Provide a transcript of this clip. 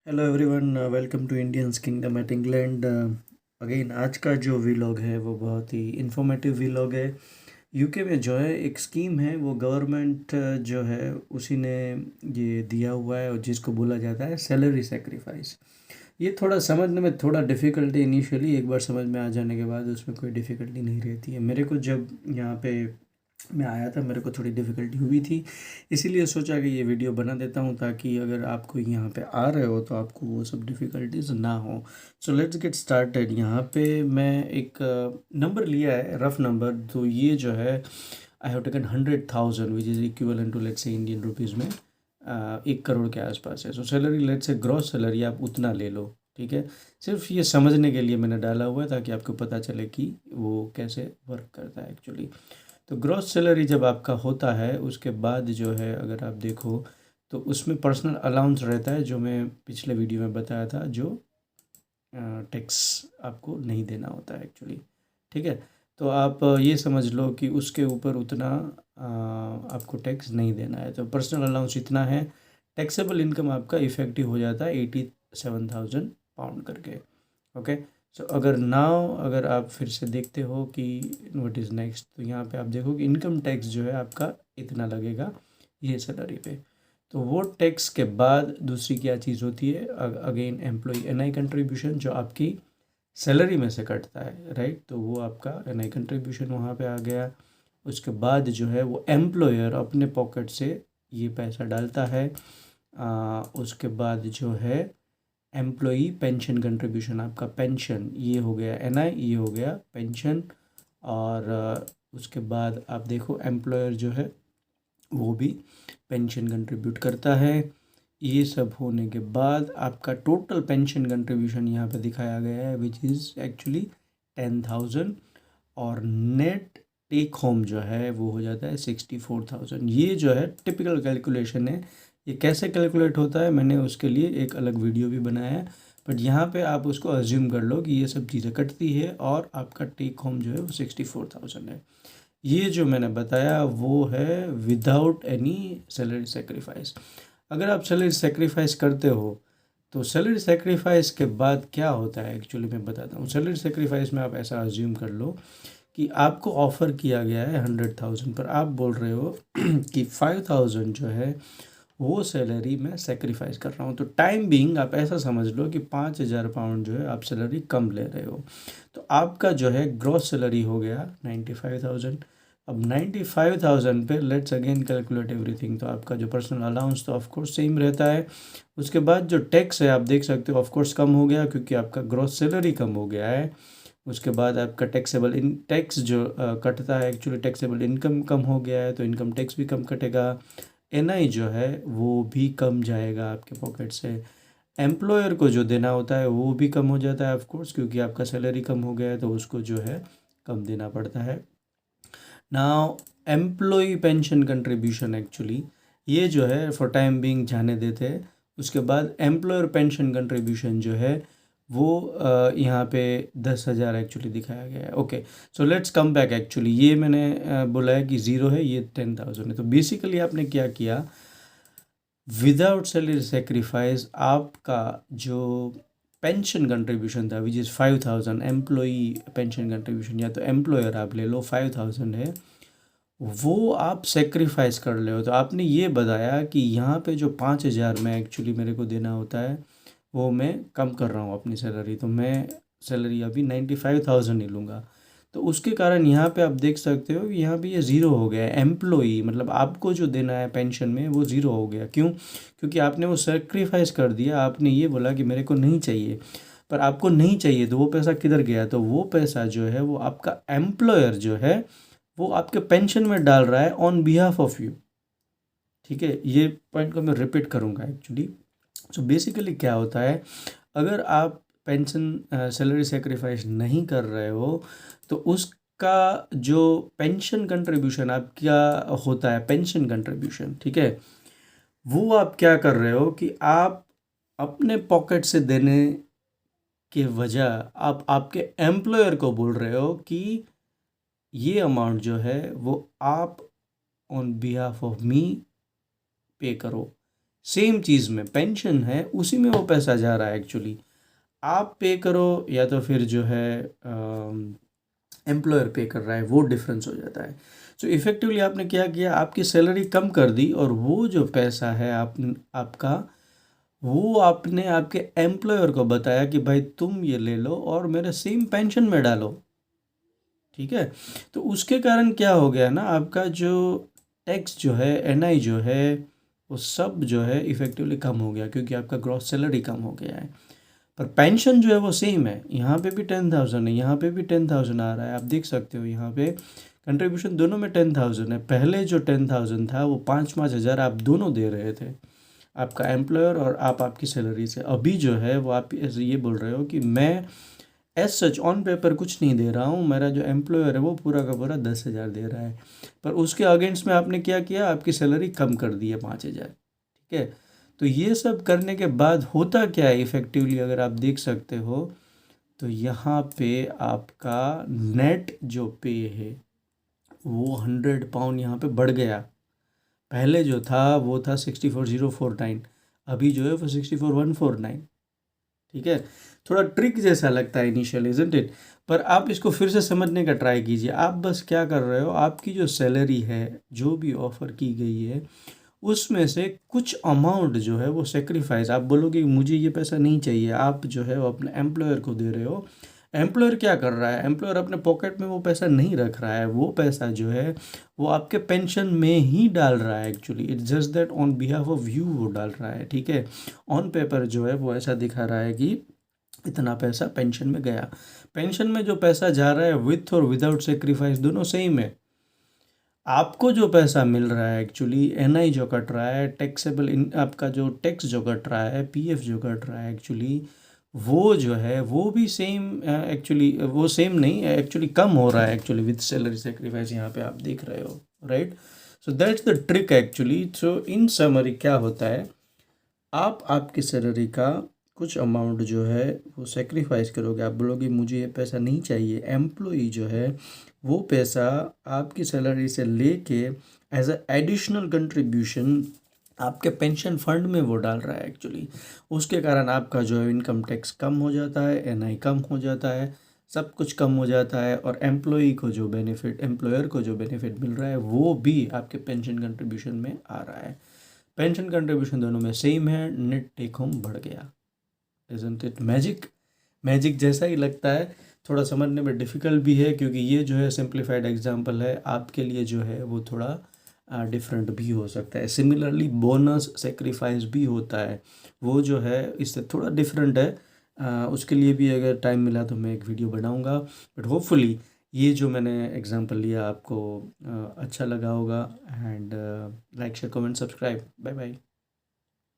Hello everyone, welcome to Indians kingdom at England. Again आज का जो वीलॉग है वो बहुत ही इंफॉर्मेटिव वीलॉग है। यूके में जो है एक स्कीम है, वो गवर्नमेंट जो है उसी ने ये दिया हुआ है, और जिसको बोला जाता है सैलरी सेक्रीफाइस। ये थोड़ा समझने में थोड़ा डिफ़िकल्टी इनिशियली, एक बार समझ में आ जाने के बाद उसमें कोई डिफ़िकल्टी नहीं रहती है। मेरे को जब यहाँ पे मैं आया था, मेरे को थोड़ी डिफ़िकल्टी हुई थी, इसीलिए सोचा कि ये वीडियो बना देता हूँ ताकि अगर आपको यहाँ पे आ रहे हो तो आपको वो सब डिफ़िकल्टीज ना हो। So let's get started. यहाँ पे मैं एक नंबर लिया है, रफ नंबर। तो ये जो है I have taken 100,000 which is equivalent to let's say Indian rupees में 1 करोड़ के आसपास है। So salary let's say gross salary आप उतना ले लो, ठीक है। सिर्फ ये समझने के लिए मैंने डाला हुआ है ताकि आपको पता चले कि वो कैसे वर्क करता है एक्चुअली। तो ग्रॉस सैलरी जब आपका होता है उसके बाद जो है, अगर आप देखो तो उसमें पर्सनल अलाउंस रहता है, जो मैं पिछले वीडियो में बताया था, जो टैक्स आपको नहीं देना होता है एक्चुअली, ठीक है। तो आप ये समझ लो कि उसके ऊपर उतना आपको टैक्स नहीं देना है। तो पर्सनल अलाउंस इतना है। टैक्सेबल इनकम आपका इफ़ेक्टिव हो जाता है 87,000 पाउंड करके। ओके। सो अगर आप फिर से देखते हो कि व्हाट इज़ नेक्स्ट, तो यहाँ पे आप देखो कि इनकम टैक्स जो है आपका इतना लगेगा ये सैलरी पे। तो वो टैक्स के बाद दूसरी क्या चीज़ होती है, अगेन एम्प्लॉय एनआई कंट्रीब्यूशन, जो आपकी सैलरी में से कटता है, राइट। तो वो आपका एनआई कंट्रीब्यूशन वहाँ पे आ गया। उसके बाद जो है वो एम्प्लॉयर अपने पॉकेट से ये पैसा डालता है। उसके बाद जो है एम्प्लॉई पेंशन कंट्रीब्यूशन, आपका पेंशन ये हो गया एनआई, ये हो गया पेंशन। और उसके बाद आप देखो एम्प्लॉयर जो है वो भी पेंशन कंट्रीब्यूट करता है। ये सब होने के बाद आपका टोटल पेंशन कंट्रीब्यूशन यहाँ पे दिखाया गया है, विच इज़ एक्चुअली 10,000। और नेट टेक होम जो है वो हो जाता है 64,000। ये जो है टिपिकल कैलकुलेशन है। ये कैसे कैलकुलेट होता है मैंने उसके लिए एक अलग वीडियो भी बनाया है, बट यहाँ पे आप उसको अज्यूम कर लो कि ये सब चीज़ें कटती है और आपका टेक होम जो है वो 64,000 है। ये जो मैंने बताया वो है विदाउट एनी सैलरी सेक्रीफाइस। अगर आप सैलरी सेक्रीफाइस करते हो तो सैलरी सेक्रीफाइस के बाद क्या होता है एक्चुअली मैं बताता हूँ। सैलरी सेक्रीफाइस में आप ऐसा अज्यूम कर लो कि आपको ऑफ़र किया गया है 100,000 पर, आप बोल रहे हो कि 5,000 जो है वो सैलरी मैं सेक्रीफाइस कर रहा हूँ। तो टाइम बीइंग आप ऐसा समझ लो कि 5,000 पाउंड जो है आप सैलरी कम ले रहे हो। तो आपका जो है ग्रॉस सैलरी हो गया 95,000। अब 95,000 पे लेट्स अगेन कैलकुलेट एवरीथिंग। तो आपका जो पर्सनल अलाउंस तो ऑफकोर्स सेम रहता है। उसके बाद जो टैक्स है आप देख सकते हो ऑफकोर्स कम हो गया, क्योंकि आपका ग्रॉस सैलरी कम हो गया है। उसके बाद आपका टैक्सेबल इन टैक्स जो कटता है एक्चुअली, टैक्सेबल इनकम कम हो गया है तो इनकम टैक्स भी कम कटेगा। एनआई जो है वो भी कम जाएगा आपके पॉकेट से। एम्प्लॉयर को जो देना होता है वो भी कम हो जाता है ऑफ कोर्स, क्योंकि आपका सैलरी कम हो गया है तो उसको जो है कम देना पड़ता है। Now employ pension contribution actually ये जो है फॉर टाइम बीइंग जाने देते हैं। उसके बाद एम्प्लॉयर पेंशन कंट्रीब्यूशन जो है वो यहाँ पे 10,000 एक्चुअली दिखाया गया है। Okay. So let's come back. Actually ये मैंने बोला है कि ज़ीरो है, ये 10,000 है। तो बेसिकली आपने क्या किया, विदाउट सैलरी सेक्रीफाइस आपका जो पेंशन कंट्रीब्यूशन था which is 5,000, employee pension contribution या तो एम्प्लॉयर आप ले लो 5,000 है, वो आप सेक्रीफाइस कर ले हो। तो आपने ये बताया कि यहाँ पे जो 5,000 में एक्चुअली मेरे को देना होता है वो मैं कम कर रहा हूँ अपनी सैलरी। तो मैं सैलरी अभी 95,000 ही लूँगा। तो उसके कारण यहाँ पे आप देख सकते हो कि यहाँ पे ये ज़ीरो हो गया है। एम्प्लॉई मतलब आपको जो देना है पेंशन में वो ज़ीरो हो गया। क्यों? क्योंकि आपने वो सेक्रीफाइस कर दिया। आपने ये बोला कि मेरे को नहीं चाहिए, पर आपको नहीं चाहिए तो वो पैसा किधर गया? तो वो पैसा जो है वो आपका एम्प्लॉयर जो है वो आपके पेंशन में डाल रहा है ऑन बिहाफ ऑफ यू, ठीक है। ये पॉइंट को मैं रिपीट करूँगा एक्चुअली। सो बेसिकली क्या होता है, अगर आप पेंशन सैलरी सेक्रीफाइस नहीं कर रहे हो तो उसका जो पेंशन कंट्रीब्यूशन आपका होता है, पेंशन कंट्रीब्यूशन, ठीक है, वो आप क्या कर रहे हो कि आप अपने पॉकेट से देने के वजह आप आपके एम्प्लॉयर को बोल रहे हो कि ये अमाउंट जो है वो आप ऑन बिहाफ ऑफ मी पे करो। सेम चीज़ में पेंशन है, उसी में वो पैसा जा रहा है एक्चुअली। आप पे करो या तो फिर जो है एम्प्लॉयर पे कर रहा है, वो डिफरेंस हो जाता है। सो इफ़ेक्टिवली आपने क्या किया, आपकी सैलरी कम कर दी और वो जो पैसा है आपका, वो आपने आपके एम्प्लॉयर को बताया कि भाई तुम ये ले लो और मेरे सेम पेंशन में डालो। ठीक है, तो उसके कारण क्या हो गया ना, आपका जो टैक्स जो है, एनआई जो है, वो सब जो है इफ़ेक्टिवली कम हो गया, क्योंकि आपका ग्रॉस सैलरी कम हो गया है। पर पेंशन जो है वो सेम है, यहाँ पे भी 10,000 है, यहाँ पे भी 10,000 आ रहा है। आप देख सकते हो यहाँ पे कंट्रीब्यूशन दोनों में 10,000 है। पहले जो 10,000 था वो 5,000 आप दोनों दे रहे थे, आपका एम्प्लॉयर और आप आपकी सैलरी से। अभी जो है वो आप ऐसे ये बोल रहे हो कि मैं एज सच ऑन पेपर कुछ नहीं दे रहा हूँ, मेरा जो एम्प्लॉयर है वो पूरा का पूरा 10,000 दे रहा है, पर उसके अगेंस्ट में आपने क्या किया, आपकी सैलरी कम कर दी है 5,000। ठीक है, तो ये सब करने के बाद होता क्या है इफ़ेक्टिवली, अगर आप देख सकते हो तो यहाँ पे आपका नेट जो पे है वो 100 पाउंड यहाँ पे बढ़ गया। पहले जो था वो था 64,049, अभी जो है वो 64,149। ठीक है, थोड़ा ट्रिक जैसा लगता है इनिशियल, इजंट इट? पर आप इसको फिर से समझने का ट्राई कीजिए। आप बस क्या कर रहे हो, आपकी जो सैलरी है, जो भी ऑफ़र की गई है, उसमें से कुछ अमाउंट जो है वो सेक्रीफाइस, आप बोलोगे कि मुझे ये पैसा नहीं चाहिए, आप जो है वो अपने एम्प्लॉयर को दे रहे हो। एम्प्लॉयर क्या कर रहा है, एम्प्लॉयर अपने पॉकेट में वो पैसा नहीं रख रहा है, वो पैसा जो है वो आपके पेंशन में ही डाल रहा है actually. It's just that on behalf of you वो डाल रहा है। ठीक है, ऑन पेपर जो है वो ऐसा दिखा रहा है कि इतना पैसा पेंशन में गया। पेंशन में जो पैसा जा रहा है विथ और विदाउट सेक्रीफाइस दोनों सेम है। आपको जो पैसा मिल रहा है एक्चुअली, एनआई जो कट रहा है, टैक्सेबल इन आपका जो टैक्स जो कट रहा है, पीएफ जो कट रहा है एक्चुअली, वो जो है वो भी सेम, एक्चुअली वो सेम नहीं एक्चुअली कम हो रहा है एक्चुअली विथ सैलरी सेक्रीफाइस, यहाँ पे आप देख रहे हो, right? So that's the trick actually. So in summary क्या होता है, आप आपकी सैलरी का कुछ अमाउंट जो है वो सेक्रीफाइस करोगे, आप बोलोगे मुझे ये पैसा नहीं चाहिए। एम्प्लॉई जो है वो पैसा आपकी सैलरी से लेके एज अ एडिशनल कंट्रीब्यूशन आपके पेंशन फंड में वो डाल रहा है एक्चुअली। उसके कारण आपका जो है इनकम टैक्स कम हो जाता है, एनआई कम हो जाता है, सब कुछ कम हो जाता है, और एम्प्लॉई को जो बेनिफिट, एम्प्लॉयर को जो बेनिफिट मिल रहा है वो भी आपके पेंशन कंट्रीब्यूशन में आ रहा है। पेंशन कंट्रीब्यूशन दोनों में सेम है, नेट टेक होम बढ़ गया। Isn't it magic? मैजिक जैसा ही लगता है, थोड़ा समझने में डिफ़िकल्ट भी है, क्योंकि ये जो है सिंप्लीफाइड एग्जांपल है, आपके लिए जो है वो थोड़ा डिफरेंट भी हो सकता है। सिमिलरली बोनस सेक्रीफाइस भी होता है, वो जो है इससे थोड़ा डिफरेंट है। उसके लिए भी अगर टाइम मिला तो मैं एक वीडियो बनाऊंगा, बट होपफुली ये जो मैंने एग्जांपल लिया आपको अच्छा लगा होगा। And like share comment subscribe, bye bye.